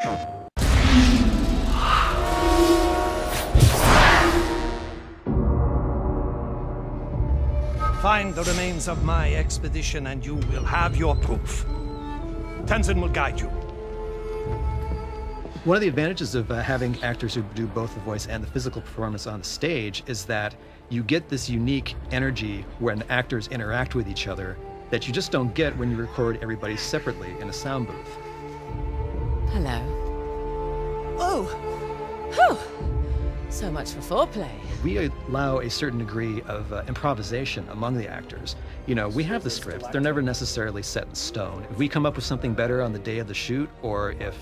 Find the remains of my expedition and you will have your proof. Tenzin will guide you. One of the advantages of having actors who do both the voice and the physical performance on the stage is that you get this unique energy when actors interact with each other that you just don't get when you record everybody separately in a sound booth. Hello. Oh! Whew! So much for foreplay. We allow a certain degree of improvisation among the actors. You know, we have the scripts. They're never necessarily set in stone. If we come up with something better on the day of the shoot, or if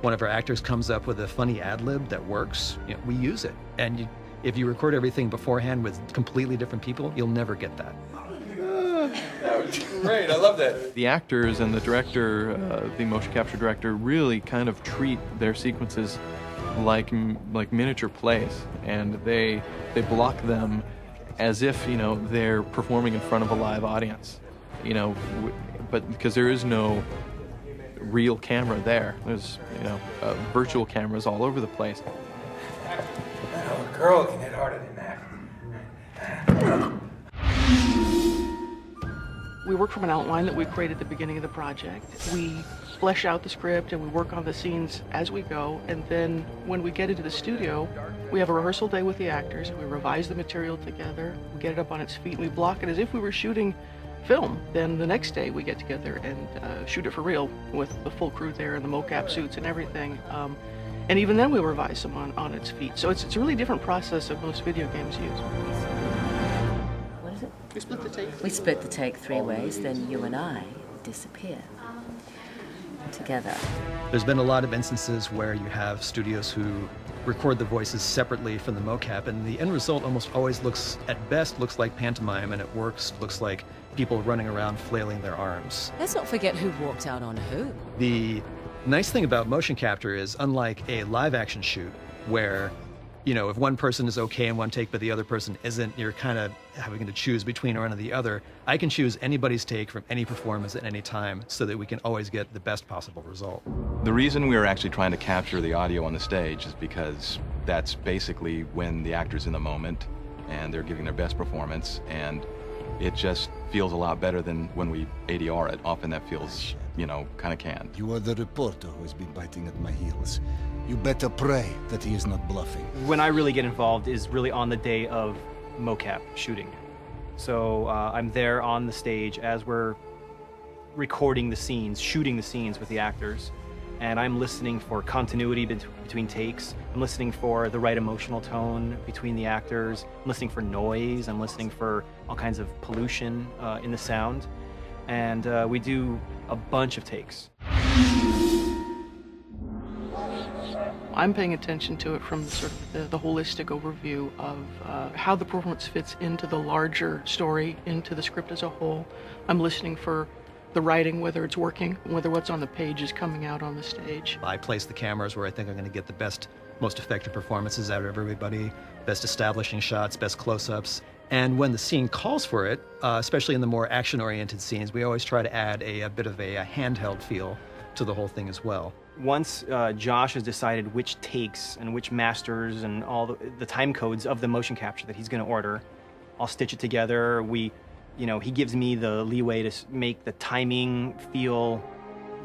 one of our actors comes up with a funny ad-lib that works, you know, we use it. And if you record everything beforehand with completely different people, you'll never get that. That was great. I love that. The actors and the director, the motion capture director, really kind of treat their sequences like miniature plays, and they block them as if, you know, they're performing in front of a live audience, you know, but because there is no real camera there. There's, you know, virtual cameras all over the place. A girl can hit harder than that. We work from an outline that we created at the beginning of the project. We flesh out the script and we work on the scenes as we go, and then when we get into the studio, we have a rehearsal day with the actors, we revise the material together, we get it up on its feet, and we block it as if we were shooting film. Then the next day we get together and shoot it for real with the full crew there and the mocap suits and everything. And even then we revise them on its feet. So it's a really different process that most video games use. What is it? We split the take. We split the take 3 ways, then you and I disappear together. There's been a lot of instances where you have studios who record the voices separately from the mocap, and the end result almost always looks, at best, looks like pantomime, and at worst looks like people running around flailing their arms. Let's not forget who walked out on who. The nice thing about motion capture is, unlike a live action shoot where, you know, if one person is okay in one take but the other person isn't, you're kind of having to choose between one or the other. I can choose anybody's take from any performance at any time so that we can always get the best possible result. The reason we were actually trying to capture the audio on the stage is because that's basically when the actor's in the moment and they're giving their best performance, and it just feels a lot better than when we ADR it. Often that feels, you know, kind of canned. You are the reporter who has been biting at my heels. You better pray that he is not bluffing. When I really get involved is really on the day of mocap shooting. So I'm there on the stage as we're recording the scenes, shooting the scenes with the actors, and I'm listening for continuity between takes. I'm listening for the right emotional tone between the actors. I'm listening for noise. I'm listening for all kinds of pollution in the sound. And we do a bunch of takes. I'm paying attention to it from sort of the holistic overview of how the performance fits into the larger story, into the script as a whole. I'm listening for the writing, whether it's working, whether what's on the page is coming out on the stage. I place the cameras where I think I'm going to get the best, most effective performances out of everybody, best establishing shots, best close-ups. And when the scene calls for it, especially in the more action-oriented scenes, we always try to add a bit of a handheld feel to the whole thing as well. Once Josh has decided which takes and which masters and all the time codes of the motion capture that he's going to order, I'll stitch it together. He gives me the leeway to make the timing feel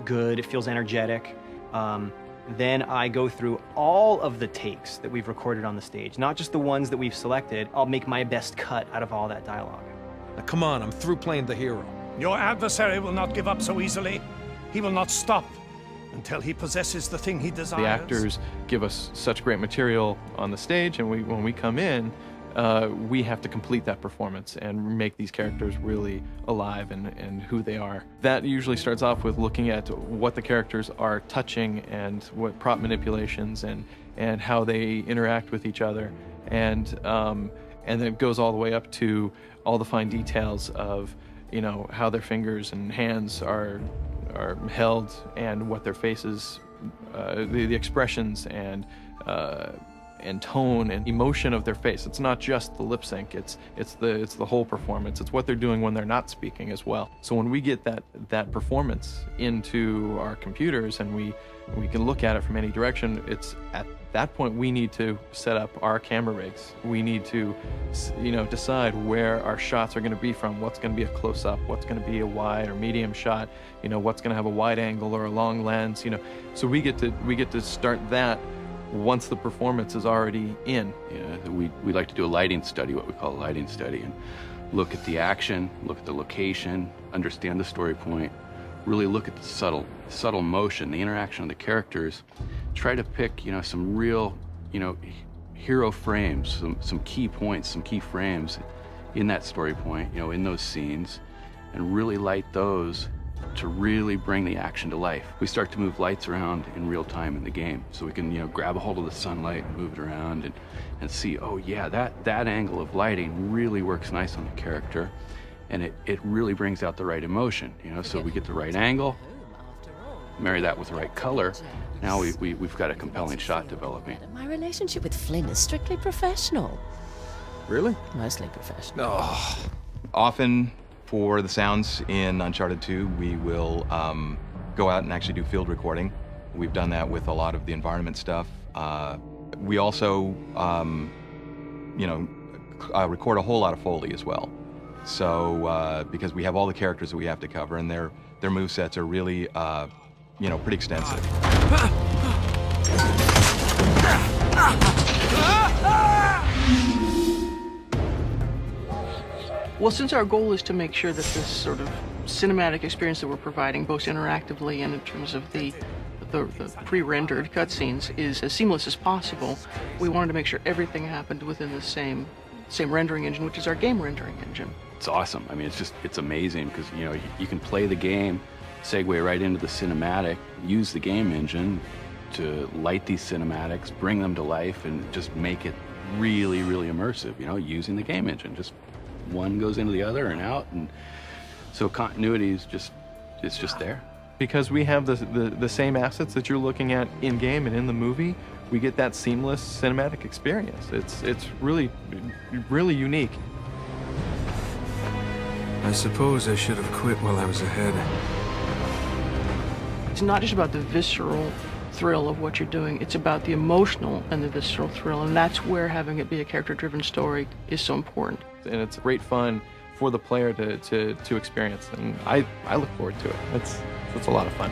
good. It feels energetic. Then I go through all of the takes that we've recorded on the stage, not just the ones that we've selected. I'll make my best cut out of all that dialogue. Now, come on, I'm through playing the hero. Your adversary will not give up so easily. He will not stop until he possesses the thing he desires. The actors give us such great material on the stage, and when we come in, we have to complete that performance and make these characters really alive and who they are. That usually starts off with looking at what the characters are touching and what prop manipulations and how they interact with each other, and then it goes all the way up to all the fine details of, you know, how their fingers and hands are held and what their faces, the expressions and and tone and emotion of their face. It's not just the lip sync, it's the whole performance. It's what they're doing when they're not speaking as well. So when we get that performance into our computers and we can look at it from any direction, it's at that point we need to set up our camera rigs. We need to, decide where our shots are going to be from, what's going to be a close-up, what's going to be a wide or medium shot, what's going to have a wide angle or a long lens, So we get to start that once the performance is already in. Yeah, we like to do a lighting study, what we call a lighting study, and look at the action, look at the location, understand the story point, really look at the subtle motion, the interaction of the characters, try to pick, some real, hero frames, some key points, some key frames in that story point, in those scenes, and really light those to really bring the action to life. We start to move lights around in real time in the game, so we can, grab a hold of the sunlight and move it around and see, oh yeah, that angle of lighting really works nice on the character, and it really brings out the right emotion, so we get the right angle, marry that with the right color, now we've got a compelling shot developing. My relationship with Flynn is strictly professional. Really? Mostly professional. Oh. Often for the sounds in Uncharted 2, we will go out and actually do field recording. We've done that with a lot of the environment stuff. We also, record a whole lot of Foley as well. So, because we have all the characters that we have to cover, and their movesets are really, pretty extensive. Well, since our goal is to make sure that this sort of cinematic experience that we're providing, both interactively and in terms of the pre-rendered cutscenes, is as seamless as possible, we wanted to make sure everything happened within the same rendering engine, which is our game rendering engine. It's awesome. I mean, it's amazing because, you can play the game, segue right into the cinematic, use the game engine to light these cinematics, bring them to life, and just make it really, really immersive, using the game engine. Just one goes into the other and out, and so continuity is just there. Because we have the same assets that you're looking at in game and in the movie, we get that seamless cinematic experience. It's really, really unique. I suppose I should have quit while I was ahead. It's not just about the visceral thrill of what you're doing, it's about the emotional and the visceral thrill, and that's where having it be a character-driven story is so important. And it's great fun for the player to experience, and I look forward to it. It's a lot of fun.